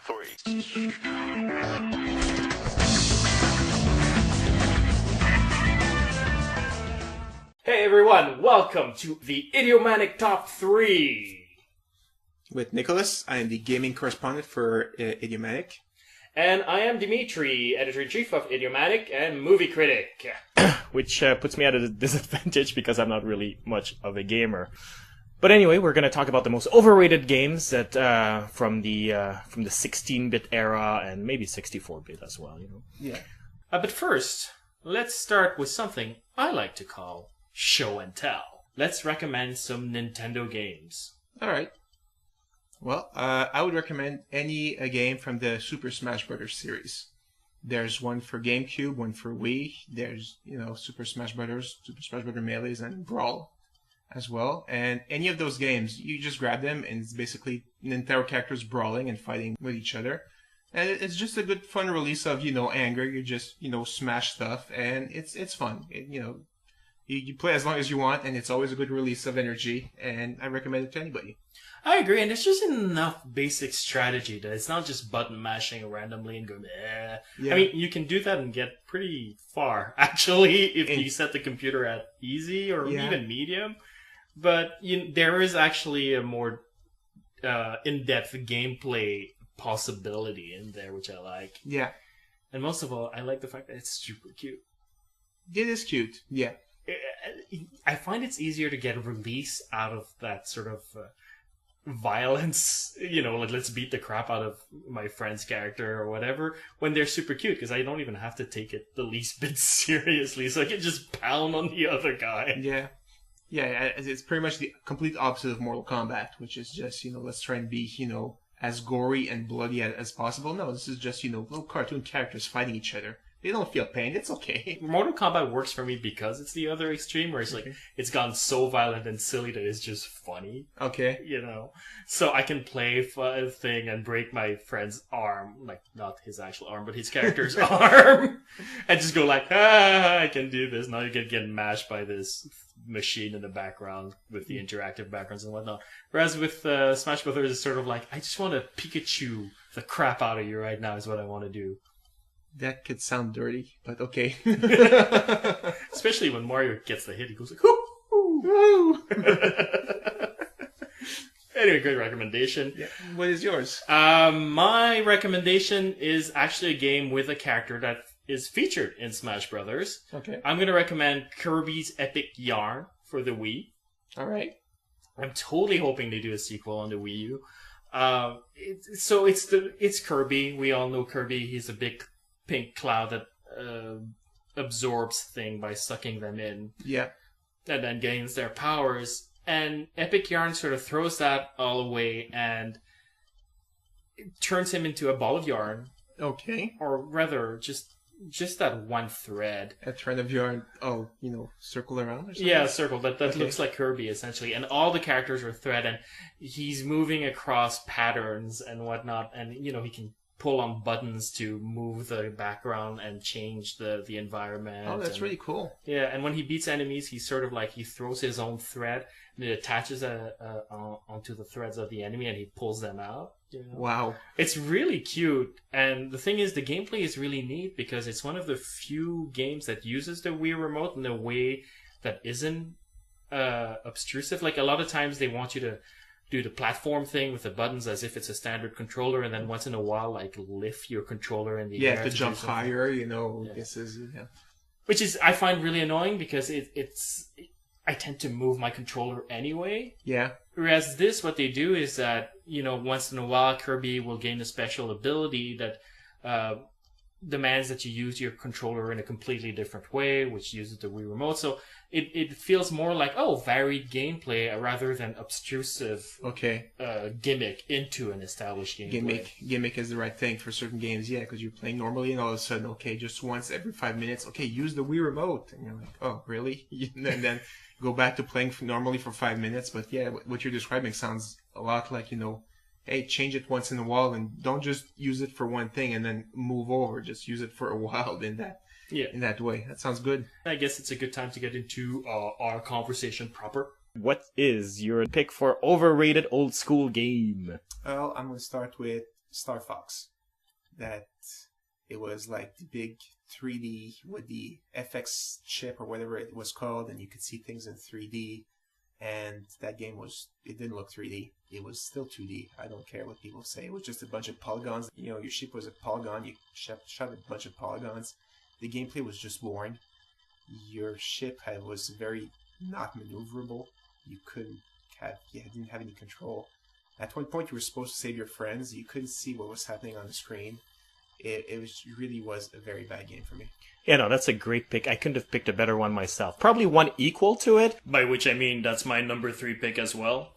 3. Hey everyone, welcome to the Idiomatic Top 3. With Nicholas, I am the gaming correspondent for Idiomatic. And I am Dimitri, editor-in-chief of Idiomatic and movie critic. Which puts me at a disadvantage because I'm not really much of a gamer. But anyway, we're going to talk about the most overrated games that from the 16-bit era and maybe 64-bit as well, you know. Yeah. But first, let's start with something I like to call show and tell. Let's recommend some Nintendo games. All right. Well, I would recommend a game from the Super Smash Bros. Series. There's one for GameCube, one for Wii. There's, Super Smash Bros., Super Smash Bros. Melees, and Brawl as well. And any of those games, you just grab them, and it's basically Nintendo characters brawling and fighting with each other. And it's just a good, fun release of, anger. You just, smash stuff, and it's fun. You play as long as you want, and it's always a good release of energy, and I recommend it to anybody. I agree, and there's just enough basic strategy that it's not just button mashing randomly and going, eh. Yeah. I mean, you can do that and get pretty far, actually, if you set the computer at easy or even medium. But there is actually a more in-depth gameplay possibility in there, which I like. Yeah. And most of all, I like the fact that it's super cute. It is cute, yeah. I find it's easier to get release out of that sort of violence, like let's beat the crap out of my friend's character or whatever, when they're super cute, because I don't even have to take it the least bit seriously, so I can just pound on the other guy. Yeah. Yeah, it's pretty much the complete opposite of Mortal Kombat, which is just, let's try and be, as gory and bloody as possible. No, this is just, little cartoon characters fighting each other. They don't feel pain. It's okay. Mortal Kombat works for me because it's the other extreme, where it's like, it's gone so violent and silly that it's just funny. Okay. So I can play a thing and break my friend's arm, like, not his actual arm, but his character's arm, and just go like, I can do this. Now you can get mashed by this machine in the background with the interactive backgrounds and whatnot. Whereas with Smash Brothers, it's sort of like, I just want to Pikachu the crap out of you right now is what I want to do. That could sound dirty, but okay. Especially when Mario gets the hit, he goes like, whoo, woo. Anyway, great recommendation. Yeah. What is yours? My recommendation is actually a game with a character that is featured in Smash Brothers. Okay. I'm going to recommend Kirby's Epic Yarn for the Wii. All right. I'm totally hoping they do a sequel on the Wii U. It's Kirby. We all know Kirby. He's a big pink cloud that absorbs things by sucking them in. Yeah. And then gains their powers. And Epic Yarn sort of throws that all away and it turns him into a ball of yarn. Okay. Or rather, just that one thread. A thread of yarn, circle around or something? Yeah, circle. That looks like Kirby, essentially. And all the characters are thread, and he's moving across patterns and whatnot. And, he can pull on buttons to move the background and change the environment. Oh, that's really cool. Yeah, and when he beats enemies, he's sort of like, he throws his own thread, and it attaches onto the threads of the enemy, and he pulls them out. Wow. It's really cute, and the thing is, the gameplay is really neat, because it's one of the few games that uses the Wii Remote in a way that isn't obtrusive. Like, a lot of times they want you to do the platform thing with the buttons as if it's a standard controller, and then once in a while, like, lift your controller in the air. Yeah, to jump higher, Yeah. This is, yeah. Which is, I find really annoying, because I tend to move my controller anyway. Yeah. Whereas this, what they do is that, once in a while, Kirby will gain a special ability that demands that you use your controller in a completely different way, which uses the Wii Remote. So it feels more like, varied gameplay rather than obtrusive gimmick into an established gameplay. Gimmick is the right thing for certain games, yeah, because you're playing normally and all of a sudden, just once every 5 minutes, use the Wii Remote. And you're like, oh, really? And then go back to playing normally for 5 minutes. But yeah, what you're describing sounds a lot like, hey, change it once in a while and don't just use it for one thing and then move over. Just use it for a while in that way. That sounds good. I guess it's a good time to get into our conversation proper. What is your pick for overrated old school game? Well, I'm going to start with Star Fox. It was like the big 3D with the FX chip or whatever it was called, and you could see things in 3D. And that game it didn't look 3D. It was still 2D. I don't care what people say. It was just a bunch of polygons. You know, your ship was a polygon. You shot a bunch of polygons. The gameplay was just boring. Your ship was very not maneuverable. You didn't have any control. At one point, you were supposed to save your friends. You couldn't see what was happening on the screen. It really was a very bad game for me. Yeah, no, that's a great pick. I couldn't have picked a better one myself. Probably one equal to it. By which I mean that's my number 3 pick as well.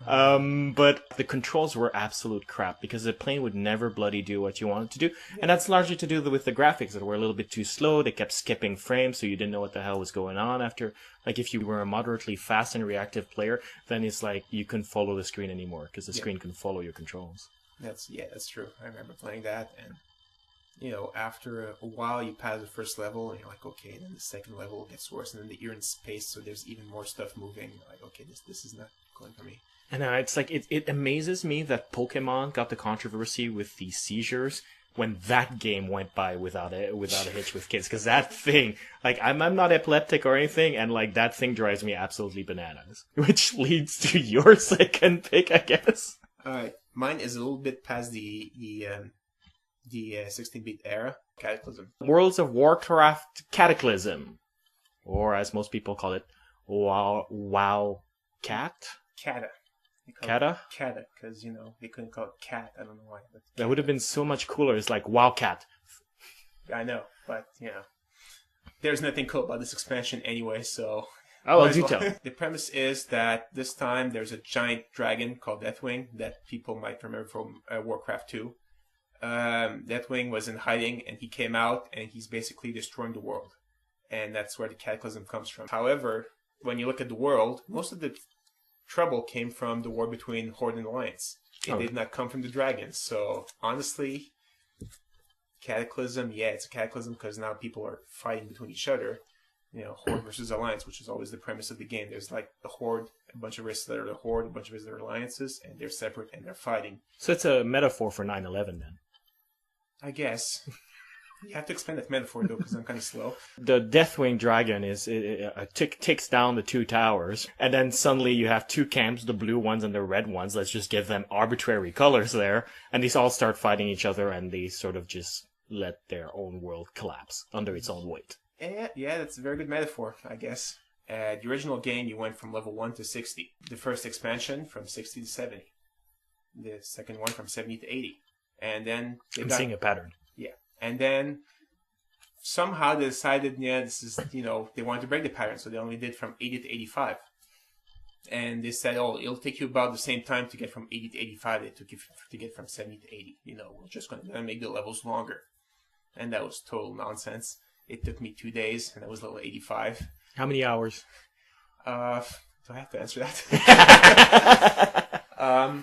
But the controls were absolute crap because the plane would never bloody do what you wanted to do. And that's largely to do with the graphics that were a little bit too slow. They kept skipping frames, so you didn't know what the hell was going on after. Like, if you were a moderately fast and reactive player, then it's like you couldn't follow the screen anymore because the screen couldn't follow your controls. That's true. I remember playing that, and you know, after a while, you pass the first level, and you're like, okay. Then the second level gets worse, and then you're in space, so there's even more stuff moving. You're like, okay, this is not going for me. And it's like it amazes me that Pokemon got the controversy with the seizures when that game went by without a hitch with kids, because that thing, like, I'm not epileptic or anything, and like that thing drives me absolutely bananas. Which leads to your second pick, I guess. All right. Mine is a little bit past the 16-bit era. Cataclysm. Worlds of Warcraft Cataclysm, or as most people call it, WoW Cat. Cata. Cata? Cata, because you know they couldn't call it cat. I don't know why. But That would have been so much cooler. It's like WoW Cat. I know, but you know, there's nothing cool about this expansion anyway. So. Oh, well, do tell. The premise is that this time there's a giant dragon called Deathwing that people might remember from Warcraft 2. Deathwing was in hiding, and he came out, and he's basically destroying the world. And that's where the Cataclysm comes from. However, when you look at the world, most of the trouble came from the war between Horde and Alliance. It did not come from the dragons. So, honestly, Cataclysm, yeah, it's a Cataclysm because now people are fighting between each other. You know, Horde versus Alliance, which is always the premise of the game. There's like the Horde, a bunch of races that are the Horde, a bunch of races that are Alliances, and they're separate and they're fighting. So it's a metaphor for 9/11 then. I guess. You have to explain that metaphor though, because I'm kind of slow. The Deathwing Dragon takes down the 2 towers, and then suddenly you have 2 camps, the blue ones and the red ones. Let's just give them arbitrary colors there, and these all start fighting each other, and they sort of just let their own world collapse under its own weight. Yeah, that's a very good metaphor, I guess. The original game, you went from level 1 to 60. The first expansion, from 60 to 70. The second one, from 70 to 80. And then... I'm seeing a pattern. Yeah. And then, somehow they decided, this is, they wanted to break the pattern, so they only did from 80 to 85. And they said, it'll take you about the same time to get from 80 to 85 it took you to get from 70 to 80. We're just going to make the levels longer. And that was total nonsense. It took me 2 days, and I was level 85. How many hours? Do I have to answer that?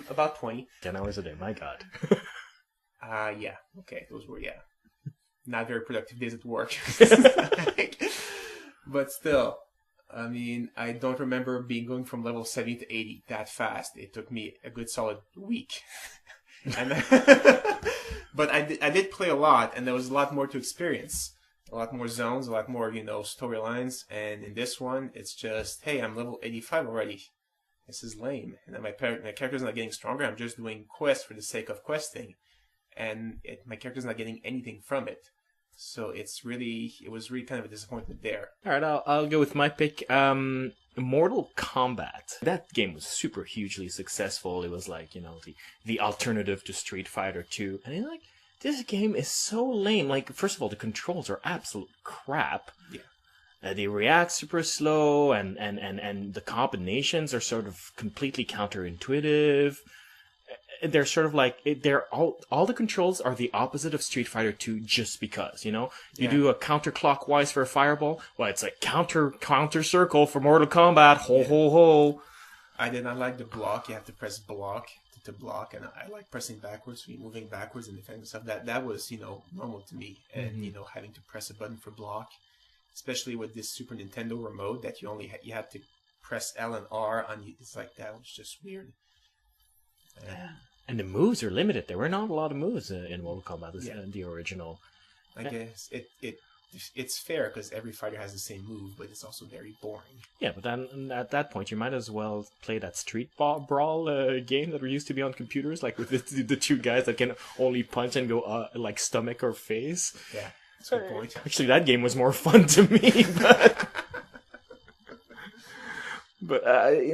About 20. 10 hours a day, my God. Yeah. Okay, those were, not very productive days at work. But still, I mean, I don't remember going from level 70 to 80 that fast. It took me a good solid week. But I did play a lot, and there was a lot more to experience. A lot more zones, a lot more, storylines. And in this one, it's just, hey, I'm level 85 already. This is lame. And then my character's not getting stronger. I'm just doing quests for the sake of questing. And my character's not getting anything from it. So it was really kind of a disappointment there. All right, I'll go with my pick. Mortal Kombat. That game was super hugely successful. It was like, the alternative to Street Fighter 2. And this game is so lame. Like, first of all, the controls are absolute crap. Yeah. They react super slow, and the combinations are sort of completely counterintuitive. They're sort of like, all the controls are the opposite of Street Fighter 2 just because, You do a counterclockwise for a fireball. Well, it's a counter circle for Mortal Kombat. Ho, ho, ho. I did not like the block. You have to press block to block, and I like pressing backwards, moving backwards and defending stuff. That was, normal to me. And, having to press a button for block, especially with this Super Nintendo remote that you had to press L and R on you. It's like that was just weird. And the moves are limited. There were not a lot of moves in Mortal Kombat, the original. I guess it's fair because every fighter has the same move, but it's also very boring. Yeah, but then at that point, you might as well play that Street Brawl game that used to be on computers, like with the two guys that can only punch and go like stomach or face. Yeah, that's a good point. Actually, that game was more fun to me, but. But I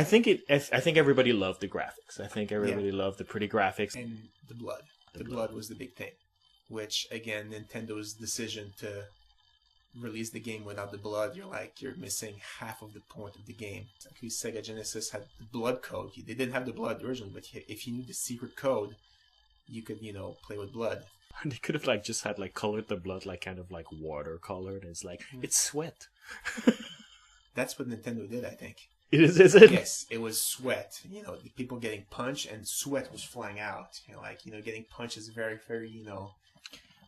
think everybody loved the graphics. I think everybody loved the pretty graphics and the blood. The blood was the big thing, which again, Nintendo's decision to release the game without the blood, you're missing half of the point of the game. Actually, Sega Genesis had the blood code. They didn't have the blood originally, but if you knew the secret code, you could play with blood. They could have just had colored the blood kind of watercolored. It's it's sweat. That's what Nintendo did, I think. Is it? Yes, it was sweat. The people getting punched and sweat was flying out. Getting punched is very, very,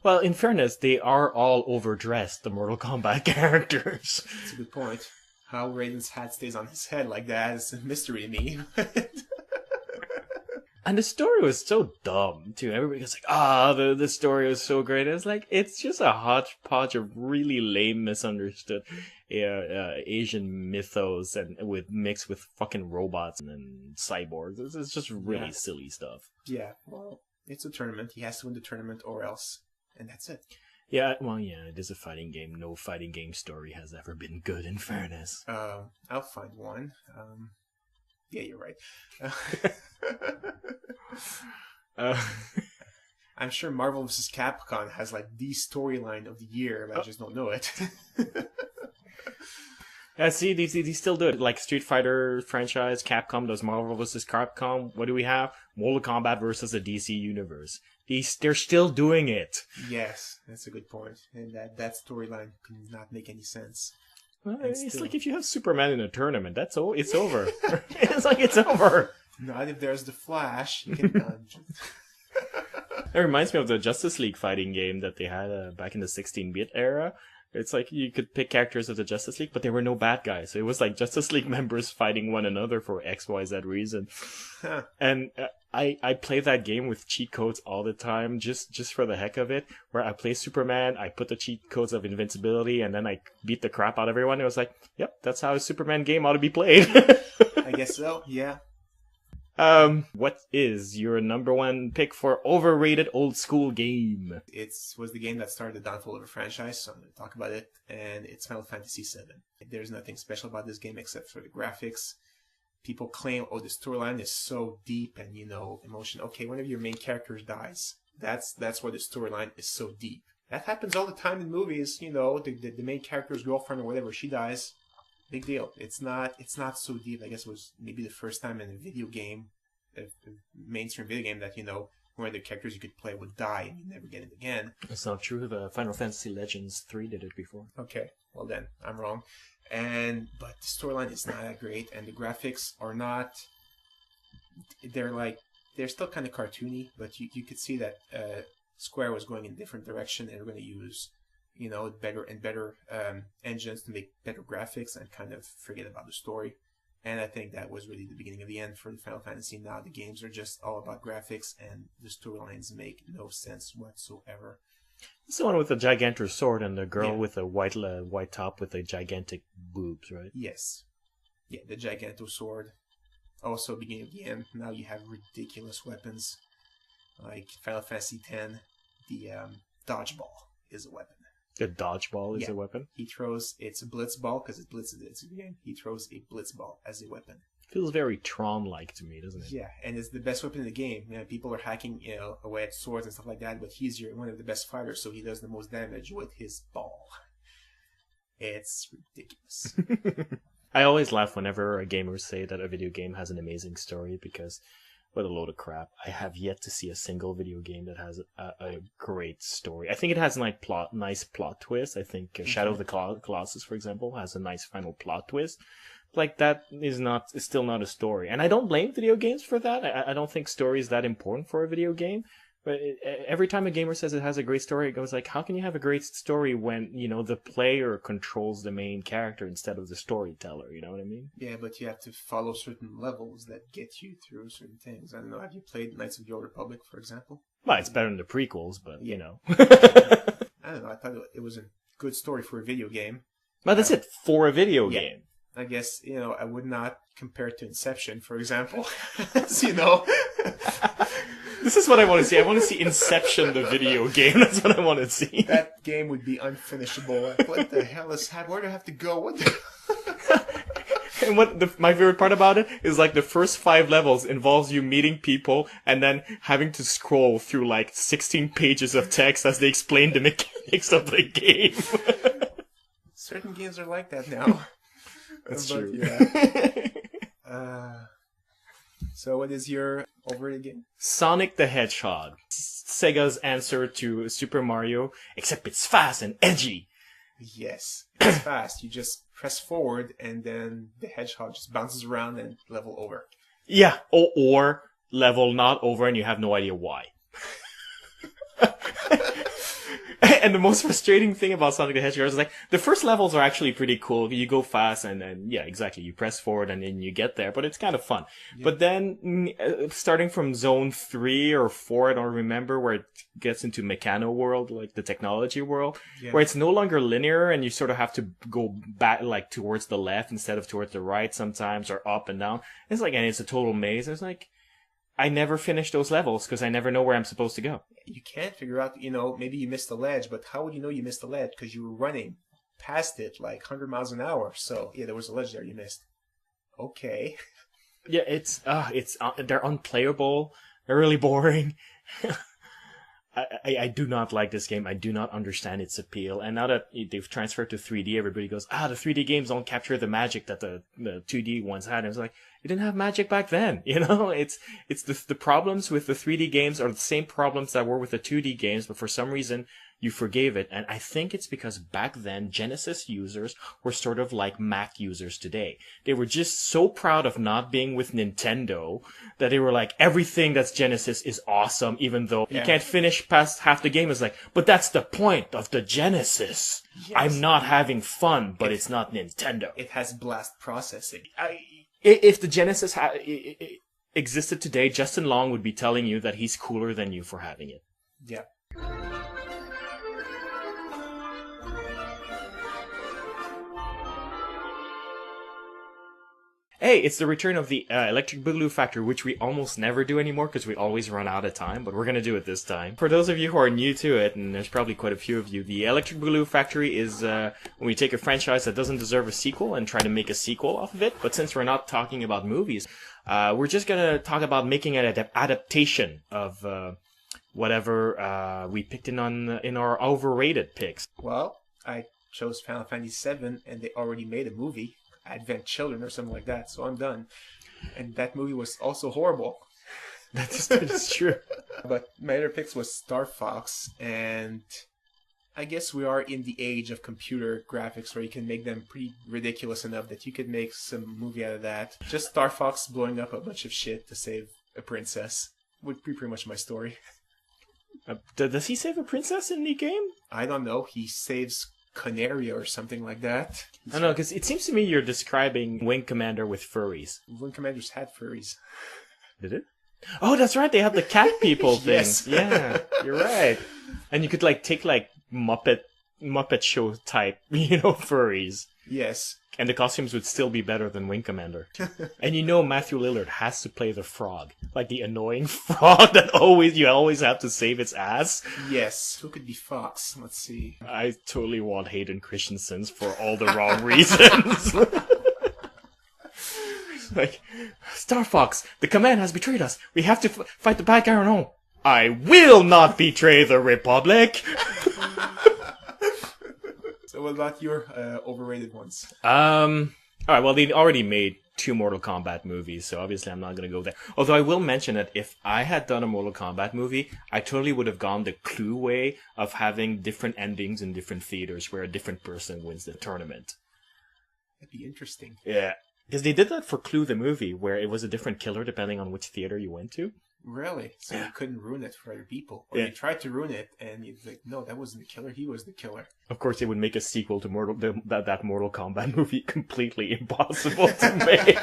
Well, in fairness, they are all overdressed, the Mortal Kombat characters. That's a good point. How Raiden's hat stays on his head like that is a mystery to me. And the story was so dumb, too. Everybody was like, the story was so great. It's it's just a hodgepodge of really lame, misunderstood Asian mythos and mixed with fucking robots and cyborgs. It's just really silly stuff. Yeah, well, it's a tournament. He has to win the tournament or else. And that's it. Yeah, well, yeah, it is a fighting game. No fighting game story has ever been good, in fairness. I'll find one. Yeah, you're right. I'm sure Marvel vs. Capcom has the storyline of the year, but I just don't know it. Yeah, see, they still do it. Like Street Fighter franchise, Capcom does Marvel vs. Capcom. What do we have? Mortal Kombat versus the DC Universe. They're still doing it. Yes, that's a good point. And that storyline could not make any sense. Well, it's like if you have Superman in a tournament, it's over. It's over. Not if there's the Flash. You can It reminds me of the Justice League fighting game that they had back in the 16-bit era. It's you could pick characters of the Justice League, but there were no bad guys. So it was Justice League members fighting one another for X, Y, Z reason. Huh. And I play that game with cheat codes all the time, just for the heck of it. Where I play Superman, I put the cheat codes of invincibility, and then I beat the crap out of everyone. It was yep, that's how a Superman game ought to be played. I guess so, yeah. What is your number one pick for overrated old school game? It was the game that started the downfall of a franchise, so I'm going to talk about it, and it's Final Fantasy VII. There's nothing special about this game except for the graphics. People claim, the storyline is so deep and, emotion. Okay, whenever your main character dies, that's why the storyline is so deep. That happens all the time in movies, the main character's girlfriend or whatever, she dies. Big deal. It's not so deep. I guess it was maybe the first time in a video game, a mainstream video game, that one of the characters you could play would die and you never get it again. That's not true. The Final Fantasy Legends 3 did it before. Okay, well then I'm wrong. But the storyline is not that great, and the graphics are not. They're still kind of cartoony, but you could see that Square was going in a different direction, and they're going to use better and better engines to make better graphics and kind of forget about the story. And I think that was really the beginning of the end for the Final Fantasy. Now the games are just all about graphics, and the storylines make no sense whatsoever. It's the one with the gigantic sword and the girl with a white top with a gigantic boobs, right? Yes. Yeah, the giganto sword. Also, beginning of the end, now you have ridiculous weapons. Like Final Fantasy X, the dodgeball is a weapon. The dodgeball is a weapon? It's a blitz ball, because it blitzes it's a game. He throws a blitz ball as a weapon. Feels very Tron-like to me, doesn't it? Yeah, and it's the best weapon in the game. People are hacking away at swords and stuff like that, but he's one of the best fighters, so he does the most damage with his ball. It's ridiculous. I always laugh whenever gamers say that a video game has an amazing story, because what a load of crap. I have yet to see a single video game that has a great story. I think it has nice plot twists. I think Shadow of the Colossus, for example, has a nice final plot twist. That is still not a story. And I don't blame video games for that. I don't think story is that important for a video game. But every time a gamer says it has a great story, it goes like, how can you have a great story when, the player controls the main character instead of the storyteller? You know what I mean? Yeah, but you have to follow certain levels that get you through certain things. I don't know, have you played Knights of the Old Republic, for example? Well, it's better than the prequels, but, I don't know, I thought it was a good story for a video game. Well, that's it, for a video game. I guess, I would not compare it to Inception, for example. This is what I want to see. I want to see Inception, the video game. That's what I want to see. That game would be unfinishable. Like, what the hell is happening? Where do I have to go? What the... And my favorite part about it is like the first 5 levels involves you meeting people and then having to scroll through like 16 pages of text as they explain the mechanics of the game. Certain games are like that now. That's true. Yeah. So what is your overrated game? Sonic the Hedgehog. Sega's answer to Super Mario, except it's fast and edgy. Yes, it's fast. You just press forward and then the hedgehog just bounces around and level over. Yeah, or level not over and you have no idea why. And the most frustrating thing about Sonic the Hedgehog is like, the first levels are actually pretty cool. You go fast and then, yeah, exactly. You press forward and then you get there, but it's kind of fun. Yeah. But then, starting from zone 3 or 4, I don't remember, where it gets into Mechano world, like the technology world, where it's no longer linear and you sort of have to go back, like, towards the left instead of towards the right sometimes, or up and down. It's like, and it's a total maze. It's like, I never finish those levels because I never know where I'm supposed to go. You can't figure out, maybe you missed the ledge, but how would you know you missed the ledge? Because you were running past it like 100 miles an hour. So, yeah, there was a ledge there you missed. Okay. Yeah, they're unplayable. They're really boring. I do not like this game. I do not understand its appeal. And now that they've transferred to 3D, everybody goes, the 3D games don't capture the magic that the 2D ones had. And it's like, you didn't have magic back then, It's the problems with the 3D games are the same problems that were with the 2D games, but for some reason you forgave it. And I think it's because back then Genesis users were sort of like Mac users today. They were just so proud of not being with Nintendo that they were like, everything that's Genesis is awesome, even though you can't finish past half the game. It's like, but that's the point of the Genesis. Yes. I'm not having fun, but it's not Nintendo. It has blast processing. If the Genesis existed today, Justin Long would be telling you that he's cooler than you for having it. Yeah. Hey, it's the return of the Electric Boogaloo Factory, which we almost never do anymore because we always run out of time, but we're going to do it this time. For those of you who are new to it, and there's probably quite a few of you, the Electric Boogaloo Factory is when we take a franchise that doesn't deserve a sequel and try to make a sequel off of it. But since we're not talking about movies, we're just going to talk about making an adaptation of whatever we picked in our overrated picks. Well, I chose Final Fantasy VII, and they already made a movie. Advent Children or something like that, so I'm done. And that movie was also horrible. That's true. But my other picks was Star Fox, and I guess we are in the age of computer graphics where you can make them pretty ridiculous enough that you could make some movie out of that. Just Star Fox blowing up a bunch of shit to save a princess would be pretty much my story. Does he save a princess in the game? I don't know. He saves Canaria or something like that. I don't know, because it seems to me you're describing Wing Commander with furries. Wing Commanders had furries. Did it? Oh, that's right. They have the cat people thing. Yes. Yeah, you're right. And you could take Muppet Show type, furries. Yes. And the costumes would still be better than Wing Commander. And Matthew Lillard has to play the frog. Like the annoying frog that you always have to save its ass. Yes. Who could be Fox? Let's see. I totally want Hayden Christensen for all the wrong reasons. Like, Star Fox, the command has betrayed us. We have to fight the bad guy on our own. I will not betray the Republic. So what about your overrated ones? Alright, well, they already made 2 Mortal Kombat movies, so obviously I'm not going to go there. Although I will mention that if I had done a Mortal Kombat movie, I totally would have gone the Clue way of having different endings in different theaters where a different person wins the tournament. That'd be interesting. Yeah. Because they did that for Clue the movie, where it was a different killer depending on which theater you went to. Really? So Yeah. you couldn't ruin it for other people? Or Yeah. you tried to ruin it, and you're like, no, that wasn't the killer. He was the killer. Of course, they would make a sequel to that Mortal Kombat movie completely impossible to make.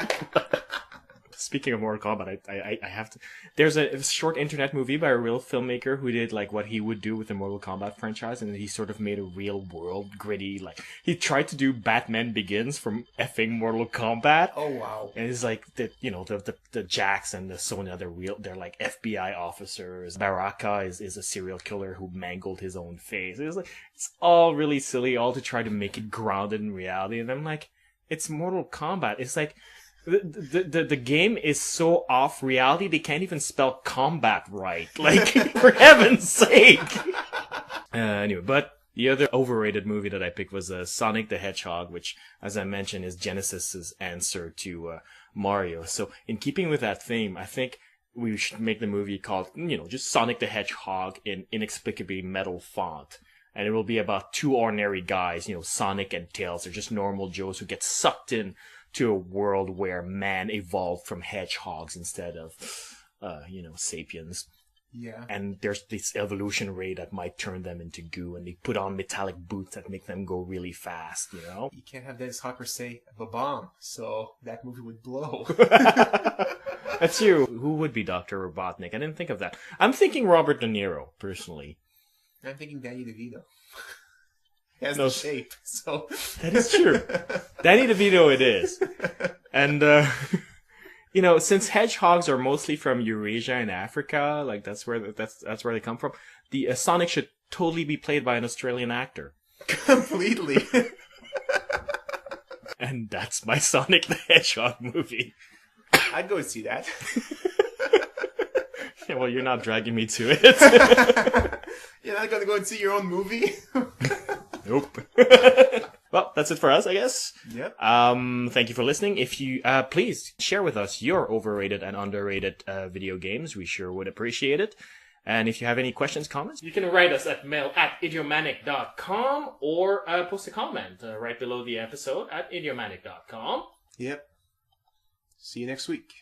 Speaking of Mortal Kombat, I have to. There's a short internet movie by a real filmmaker who did like what he would do with the Mortal Kombat franchise, and he sort of made a real world gritty. Like he tried to do Batman Begins from effing Mortal Kombat. Oh, wow. And it's like the Jax and the Sonya, they're like FBI officers. Baraka is a serial killer who mangled his own face. It's all really silly, all to try to make it grounded in reality. And I'm like, it's Mortal Kombat. It's like the game is so off reality they can't even spell combat right. Like for heaven's sake. Anyway, but the other overrated movie that I picked was Sonic the Hedgehog, which, as I mentioned, is Genesis's answer to Mario. So, in keeping with that theme, I think we should make the movie called, just Sonic the Hedgehog in inexplicably metal font. And it will be about two ordinary guys, Sonic and Tails. They're just normal Joes who get sucked in to a world where man evolved from hedgehogs instead of, sapiens. Yeah. And there's this evolution ray that might turn them into goo, and they put on metallic boots that make them go really fast, You can't have Dennis Hopper say the bomb, so that movie would blow. That's you. Who would be Dr. Robotnik? I didn't think of that. I'm thinking Robert De Niro, personally. I'm thinking Danny DeVito. He has No, the shape, so... That is true. Danny DeVito it is. And, since hedgehogs are mostly from Eurasia and Africa, like that's where they come from, the Sonic should totally be played by an Australian actor. Completely. And that's my Sonic the Hedgehog movie. I'd go and see that. Yeah, well, you're not dragging me to it. You're not going to go and see your own movie? Nope. Well, that's it for us, I guess. Yep. Thank you for listening. If you, please share with us your overrated and underrated, video games. We sure would appreciate it. And if you have any questions, comments, You can write us at mail@idiomanic.com or post a comment right below the episode at idiomanic.com. Yep. See you next week.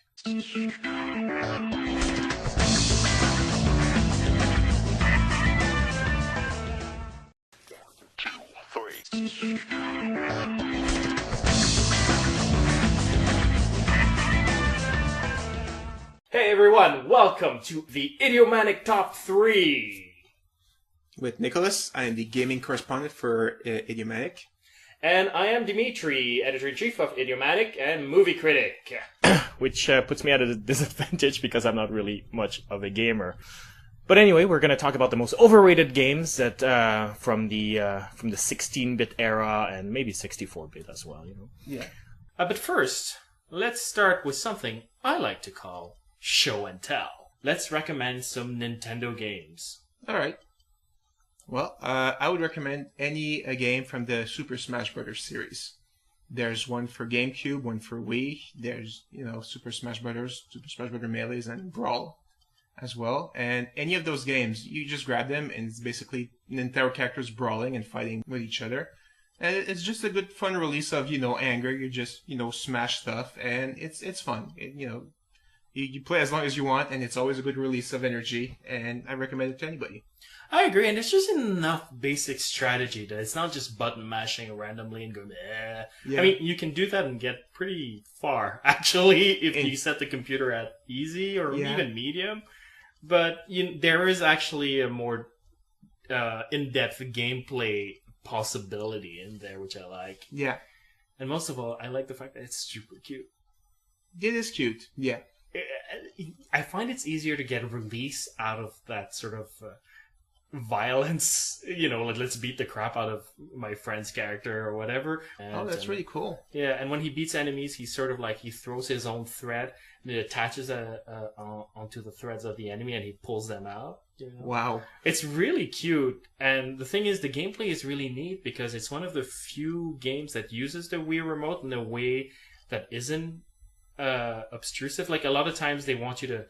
Hey everyone, welcome to the Idiomanic Top 3. With Nicholas, I am the gaming correspondent for Idiomatic. And I am Dimitri, editor-in-chief of Idiomatic and movie critic. which puts me at a disadvantage because I'm not really much of a gamer. But anyway, we're going to talk about the most overrated games that from the 16-bit era and maybe 64-bit as well. Yeah. But first, let's start with something I like to call show and tell. Let's recommend some Nintendo games. All right. Well, I would recommend any game from the Super Smash Bros. Series. There's one for GameCube, one for Wii. There's, Super Smash Bros., Super Smash Bros. Melees, and Brawl as well. And any of those games, you just grab them, and it's basically Nintendo characters brawling and fighting with each other. And it's just a good, fun release of, anger. You just, smash stuff, and it's fun. You play as long as you want, and it's always a good release of energy, and I recommend it to anybody. I agree, and there's just enough basic strategy that it's not just button mashing randomly and going, eh. Yeah. I mean, you can do that and get pretty far, actually, if you set the computer at easy or even medium. But there is actually a more in-depth gameplay possibility in there, which I like. Yeah. And most of all, I like the fact that it's super cute. It is cute, yeah. I find it's easier to get release out of that sort of violence, like let's beat the crap out of my friend's character or whatever. That's really cool. Yeah, and when he beats enemies, he's sort of like, he throws his own thread and it attaches onto the threads of the enemy and he pulls them out. Wow. It's really cute. And the thing is, the gameplay is really neat because it's one of the few games that uses the Wii remote in a way that isn't obtrusive. Like a lot of times they want you to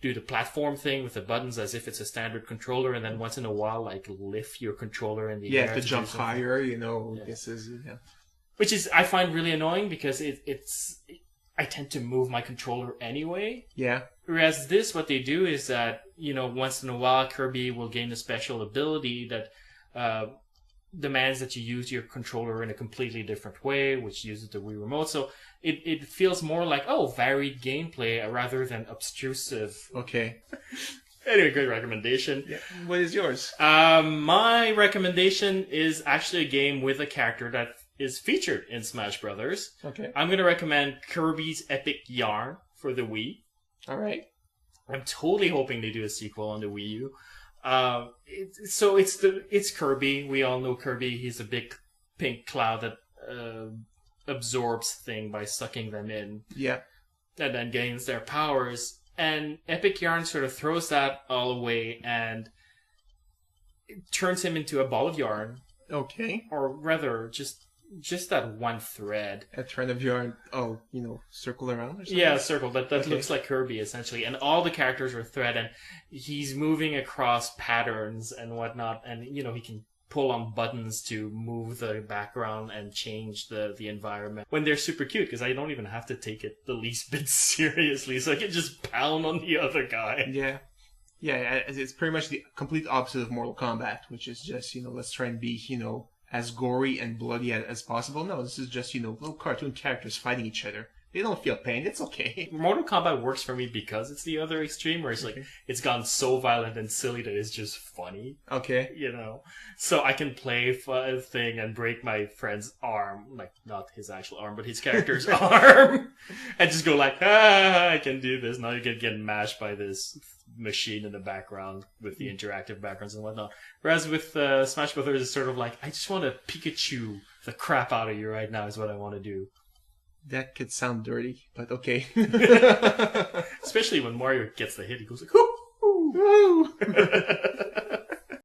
do the platform thing with the buttons as if it's a standard controller, and then once in a while, like, lift your controller in the air. To jump higher, Which is, I find really annoying because I tend to move my controller anyway. Yeah. Whereas this, what they do is that, once in a while, Kirby will gain a special ability that demands that you use your controller in a completely different way, which uses the Wii Remote. So it feels more like, varied gameplay rather than obtrusive. Okay. Anyway, good recommendation. Yeah. What is yours? My recommendation is actually a game with a character that is featured in Smash Brothers. Okay. I'm going to recommend Kirby's Epic Yarn for the Wii. All right. I'm totally hoping they do a sequel on the Wii U. It's Kirby. We all know Kirby. He's a big pink cloud that absorbs things by sucking them in. Yeah. And then gains their powers. And Epic Yarn sort of throws that all away and turns him into a ball of yarn. Okay. Or rather, just that one thread. A thread of yarn. Oh, circle around or something? Yeah, a circle. That Okay. looks like Kirby, essentially. And all the characters are thread, and he's moving across patterns and whatnot. And, he can pull on buttons to move the background and change the environment. When they're super cute, because I don't even have to take it the least bit seriously. So I can just pound on the other guy. Yeah. Yeah, it's pretty much the complete opposite of Mortal Kombat, which is just, let's try and be, as gory and bloody as possible. No, this is just, little cartoon characters fighting each other. They don't feel pain. It's okay. Mortal Kombat works for me because it's the other extreme, where it's like, it's gone so violent and silly that it's just funny. Okay. So I can play a thing and break my friend's arm, like not his actual arm, but his character's arm, and just go like, I can do this. Now you get mashed by this machine in the background with the interactive backgrounds and whatnot. Whereas with Smash Brothers, it's sort of like, I just want to Pikachu the crap out of you right now is what I want to do. That could sound dirty, but okay. Especially when Mario gets the hit, he goes like, "Hoo, hoo, hoo."